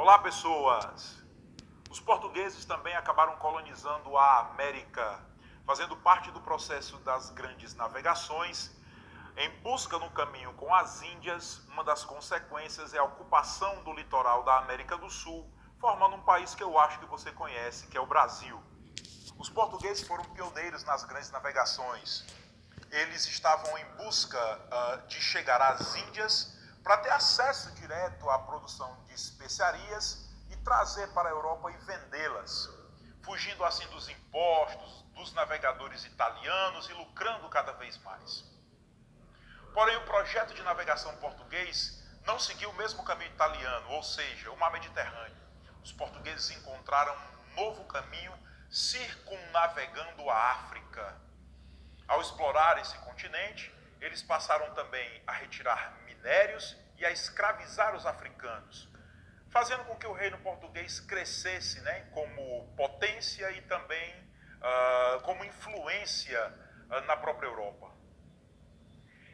Olá, pessoas! Os portugueses também acabaram colonizando a América, fazendo parte do processo das grandes navegações. Em busca no caminho com as Índias, uma das consequências é a ocupação do litoral da América do Sul, formando um país que eu acho que você conhece, que é o Brasil. Os portugueses foram pioneiros nas grandes navegações. Eles estavam em busca de chegar às Índias para ter acesso direto à produção de especiarias e trazer para a Europa e vendê-las, fugindo assim dos impostos, dos navegadores italianos e lucrando cada vez mais. Porém, o projeto de navegação português não seguiu o mesmo caminho italiano, ou seja, o mar Mediterrâneo. Os portugueses encontraram um novo caminho circunnavegando a África. Ao explorar esse continente, eles passaram também a retirar minérios e a escravizar os africanos, fazendo com que o reino português crescesse, como potência e também como influência na própria Europa.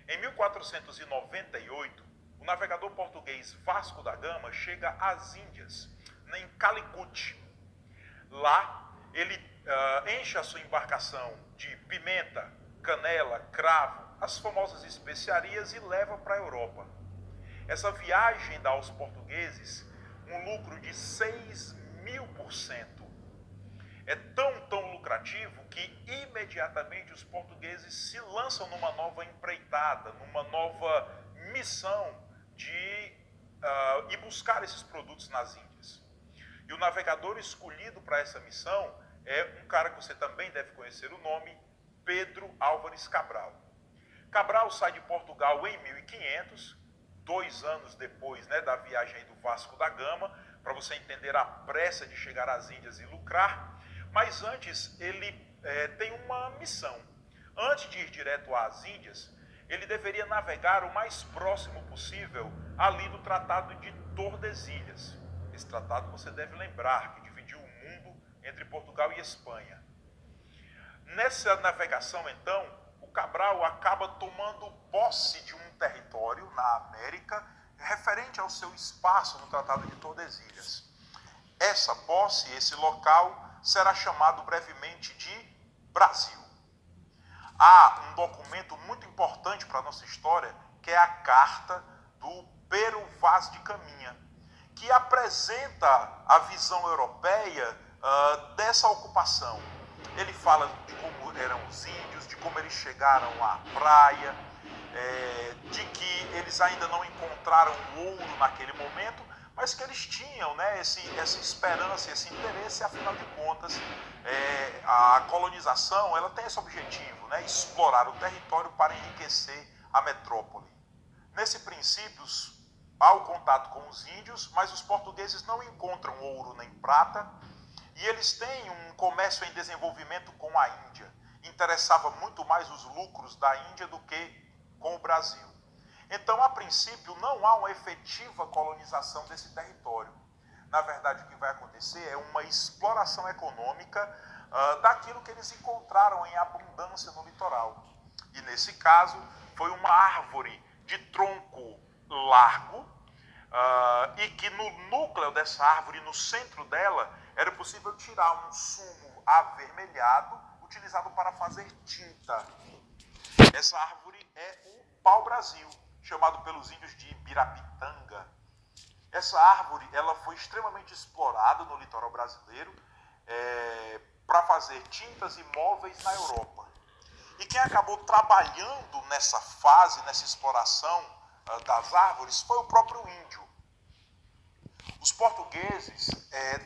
Em 1498, o navegador português Vasco da Gama chega às Índias, em Calicut. Lá, ele enche a sua embarcação de pimenta, canela, cravo, as famosas especiarias e leva para a Europa. Essa viagem dá aos portugueses um lucro de 6.000%. É tão lucrativo que imediatamente os portugueses se lançam numa nova empreitada, numa nova missão de ir buscar esses produtos nas Índias. E o navegador escolhido para essa missão é um cara que você também deve conhecer o nome, Pedro Álvares Cabral. Cabral sai de Portugal em 1500, 2 anos depois da viagem do Vasco da Gama, para você entender a pressa de chegar às Índias e lucrar. Mas antes ele tem uma missão. Antes de ir direto às Índias, ele deveria navegar o mais próximo possível ali do Tratado de Tordesilhas. Esse tratado você deve lembrar que dividiu o mundo entre Portugal e Espanha. Nessa navegação, então, o Cabral acaba tomando posse de um território na América referente ao seu espaço no Tratado de Tordesilhas. Essa posse, esse local, será chamado brevemente de Brasil. Há um documento muito importante para a nossa história, que é a Carta do Pero Vaz de Caminha, que apresenta a visão europeia dessa ocupação. Ele fala de como eram os índios, de como eles chegaram à praia, de que eles ainda não encontraram ouro naquele momento, mas que eles tinham essa esperança, esse interesse. Afinal de contas, a colonização ela tem esse objetivo, explorar o território para enriquecer a metrópole. Nesse princípio, há o contato com os índios, mas os portugueses não encontram ouro nem prata, e eles têm um comércio em desenvolvimento com a Índia. Interessava muito mais os lucros da Índia do que com o Brasil. Então, a princípio, não há uma efetiva colonização desse território. Na verdade, o que vai acontecer é uma exploração econômica daquilo que eles encontraram em abundância no litoral. E, nesse caso, foi uma árvore de tronco largo e que no núcleo dessa árvore, no centro dela, era possível tirar um sumo avermelhado utilizado para fazer tinta. Essa árvore é o pau-brasil, chamado pelos índios de Ibirapitanga. Essa árvore ela foi extremamente explorada no litoral brasileiro para fazer tintas e móveis na Europa. E quem acabou trabalhando nessa fase, nessa exploração das árvores, foi o próprio índio. Os portugueses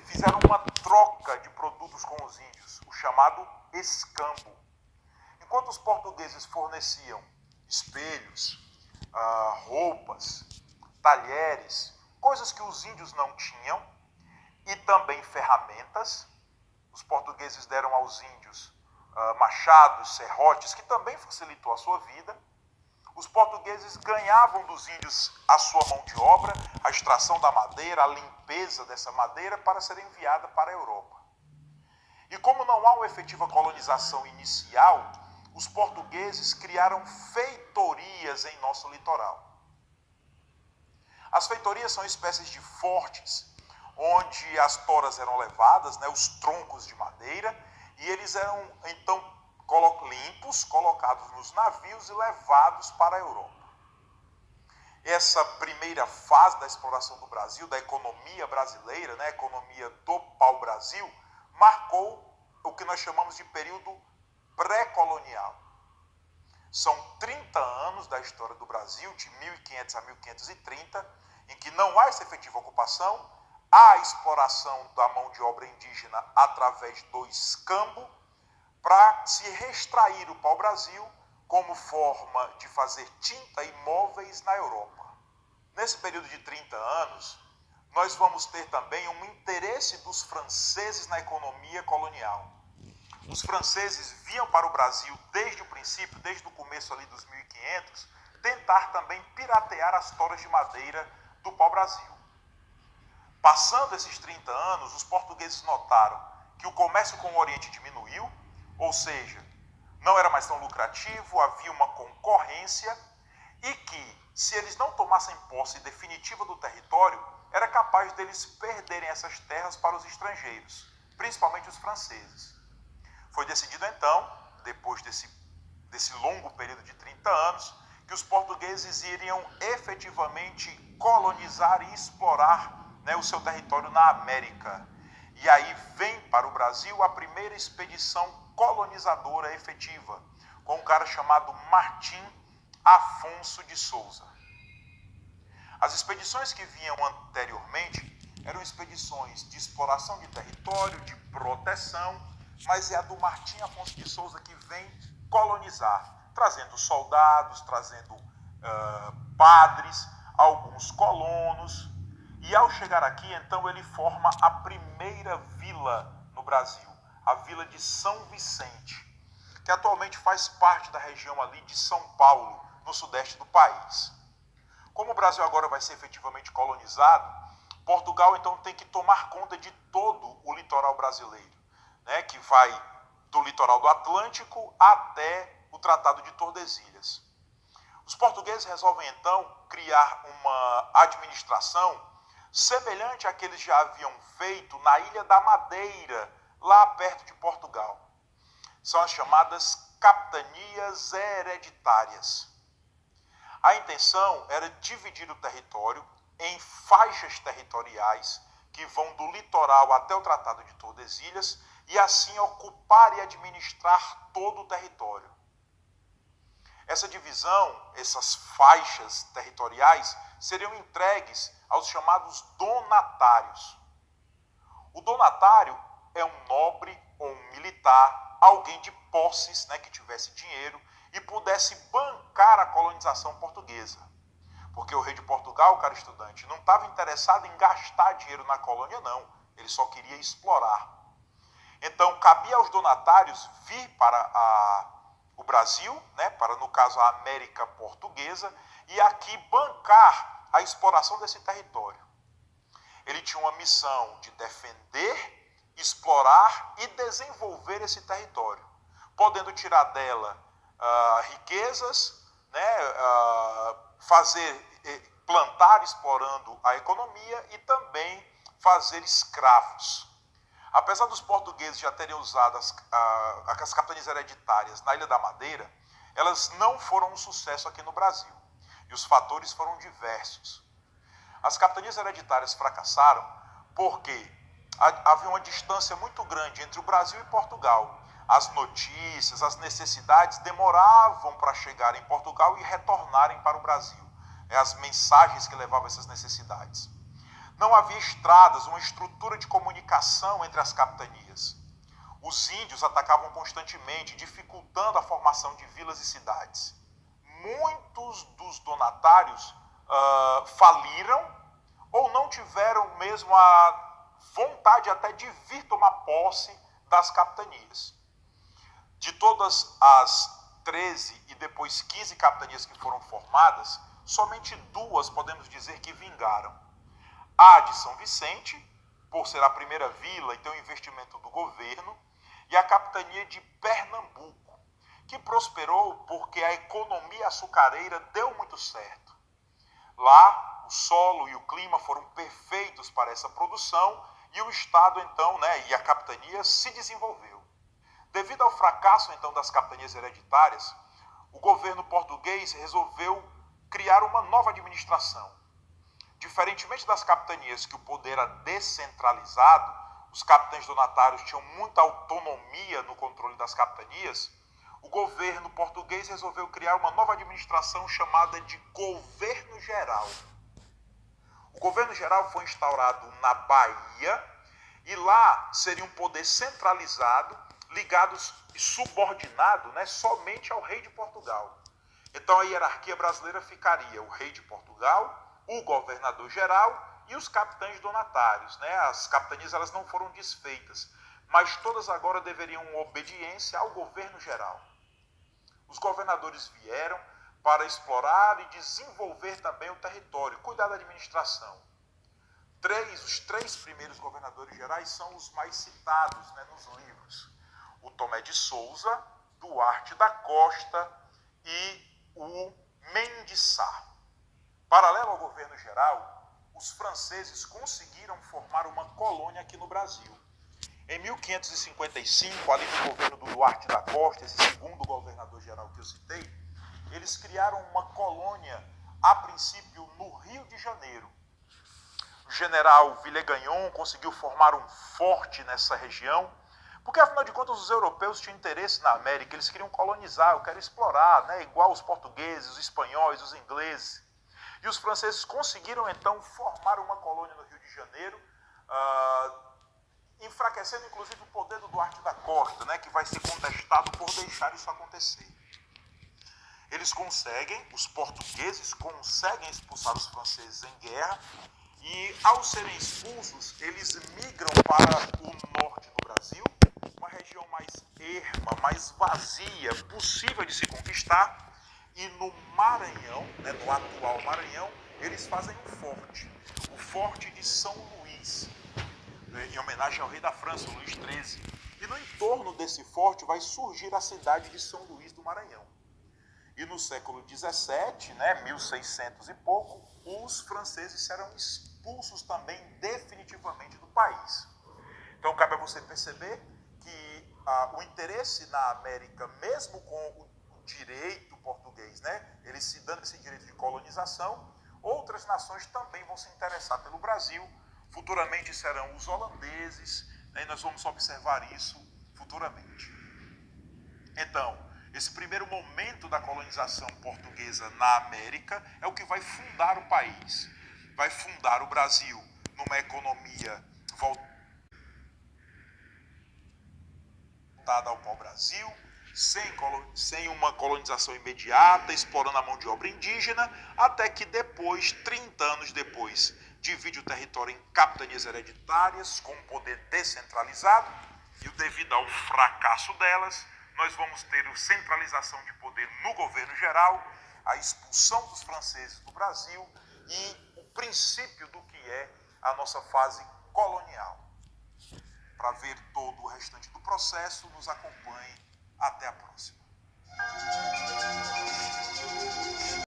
fizeram uma troca de produtos com os índios, o chamado escambo. Enquanto os portugueses forneciam espelhos, roupas, talheres, coisas que os índios não tinham, e também ferramentas, os portugueses deram aos índios machados, serrotes, que também facilitou a sua vida. Os portugueses ganhavam dos índios a sua mão de obra, a extração da madeira, a limpeza dessa madeira para ser enviada para a Europa. E como não há uma efetiva colonização inicial, os portugueses criaram feitorias em nosso litoral. As feitorias são espécies de fortes, onde as toras eram levadas, né, os troncos de madeira, e eles eram então limpos, colocados nos navios e levados para a Europa. Essa primeira fase da exploração do Brasil, da economia brasileira, né, a economia do pau-brasil, marcou o que nós chamamos de período pré-colonial. São 30 anos da história do Brasil, de 1500 a 1530, em que não há essa efetiva ocupação, há a exploração da mão de obra indígena através do escambo, para se reextrair o pau-brasil como forma de fazer tinta e móveis na Europa. Nesse período de 30 anos, nós vamos ter também um interesse dos franceses na economia colonial. Os franceses vinham para o Brasil desde o princípio, desde o começo ali dos 1500, tentar também piratear as toras de madeira do pau-brasil. Passando esses 30 anos, os portugueses notaram que o comércio com o Oriente diminuiu, ou seja, não era mais tão lucrativo, havia uma concorrência e que, se eles não tomassem posse definitiva do território, era capaz deles perderem essas terras para os estrangeiros, principalmente os franceses. Foi decidido então, depois desse longo período de 30 anos, que os portugueses iriam efetivamente colonizar e explorar, né, o seu território na América. E aí vem para o Brasil a primeira expedição colonizadora efetiva, com um cara chamado Martim Afonso de Souza. As expedições que vinham anteriormente eram expedições de exploração de território, de proteção, mas é a do Martim Afonso de Souza que vem colonizar, trazendo soldados, trazendo padres, alguns colonos, e ao chegar aqui, então, ele forma a primeira vila no Brasil, a vila de São Vicente, que atualmente faz parte da região ali de São Paulo, no sudeste do país. Como o Brasil agora vai ser efetivamente colonizado, Portugal então tem que tomar conta de todo o litoral brasileiro, né, que vai do litoral do Atlântico até o Tratado de Tordesilhas. Os portugueses resolvem então criar uma administração semelhante à que eles já haviam feito na Ilha da Madeira, lá perto de Portugal. São as chamadas capitanias hereditárias. A intenção era dividir o território em faixas territoriais que vão do litoral até o Tratado de Tordesilhas e assim ocupar e administrar todo o território. Essa divisão, essas faixas territoriais, seriam entregues aos chamados donatários. O donatário é um nobre ou um militar, alguém de posses, né, que tivesse dinheiro e pudesse bancar a colonização portuguesa. Porque o rei de Portugal, cara estudante, não estava interessado em gastar dinheiro na colônia, não. Ele só queria explorar. Então, cabia aos donatários vir para o Brasil, né, para, no caso, a América Portuguesa, e aqui bancar a exploração desse território. Ele tinha uma missão de defender, explorar e desenvolver esse território, podendo tirar dela riquezas, né, plantar explorando a economia e também fazer escravos. Apesar dos portugueses já terem usado as capitanias hereditárias na Ilha da Madeira, elas não foram um sucesso aqui no Brasil. E os fatores foram diversos. As capitanias hereditárias fracassaram porque havia uma distância muito grande entre o Brasil e Portugal. As notícias, as necessidades demoravam para chegar em Portugal e retornarem para o Brasil. As mensagens que levavam essas necessidades. Não havia estradas, uma estrutura de comunicação entre as capitanias. Os índios atacavam constantemente, dificultando a formação de vilas e cidades. Muitos dos donatários faliram ou não tiveram mesmo a vontade até de vir tomar posse das capitanias. De todas as 13 e depois 15 capitanias que foram formadas, somente 2 podemos dizer que vingaram. A de São Vicente, por ser a primeira vila e ter um investimento do governo, e a capitania de Pernambuco, que prosperou porque a economia açucareira deu muito certo. Lá, o solo e o clima foram perfeitos para essa produção e o Estado, então, e a capitania se desenvolveu. Devido ao fracasso, então, das capitanias hereditárias, o governo português resolveu criar uma nova administração. Diferentemente das capitanias, que o poder era descentralizado, os capitães donatários tinham muita autonomia no controle das capitanias, o governo português resolveu criar uma nova administração chamada de Governo Geral. O Governo Geral foi instaurado na Bahia e lá seria um poder centralizado, ligado e subordinado somente ao rei de Portugal. Então a hierarquia brasileira ficaria o rei de Portugal, o governador geral e os capitães donatários. As capitanias elas não foram desfeitas, mas todas agora deveriam obediência ao governo geral. Os governadores vieram para explorar e desenvolver também o território, cuidar da administração. Os três primeiros governadores gerais são os mais citados nos livros. O Tomé de Souza, Duarte da Costa e o Mendes Sá. Paralelo ao governo geral, os franceses conseguiram formar uma colônia aqui no Brasil. Em 1555, ali no governo do Duarte da Costa, esse segundo governador geral que eu citei, eles criaram uma colônia, a princípio, no Rio de Janeiro. O general Villegagnon conseguiu formar um forte nessa região, porque, afinal de contas, os europeus tinham interesse na América, eles queriam colonizar, queriam explorar, igual os portugueses, os espanhóis, os ingleses. E os franceses conseguiram, então, formar uma colônia no Rio de Janeiro, enfraquecendo, inclusive, o poder do Duarte da Costa, que vai ser contestado por deixar isso acontecer. Os portugueses conseguem expulsar os franceses em guerra, e, ao serem expulsos, eles migram para o norte do Brasil, uma região mais erma, mais vazia, possível de se conquistar, e no Maranhão, no atual Maranhão, eles fazem um forte, o Forte de São Luís, em homenagem ao rei da França, Luís XIII. E no entorno desse forte vai surgir a cidade de São Luís do Maranhão. E no século XVII, 1600 e pouco, os franceses serão expulsos também definitivamente do país. Então cabe a você perceber que o interesse na América, mesmo com o direito português, ele se dando esse direito de colonização, outras nações também vão se interessar pelo Brasil. Futuramente serão os holandeses, e nós vamos observar isso futuramente. Então, esse primeiro momento da colonização portuguesa na América é o que vai fundar o país. Vai fundar o Brasil numa economia voltada ao pau-brasil, sem uma colonização imediata, explorando a mão de obra indígena, até que depois, 30 anos depois, divide o território em capitanias hereditárias, com um poder descentralizado, e devido ao fracasso delas, nós vamos ter a centralização de poder no governo geral, a expulsão dos franceses do Brasil e o princípio do que é a nossa fase colonial. Para ver todo o restante do processo, nos acompanhe. Até a próxima.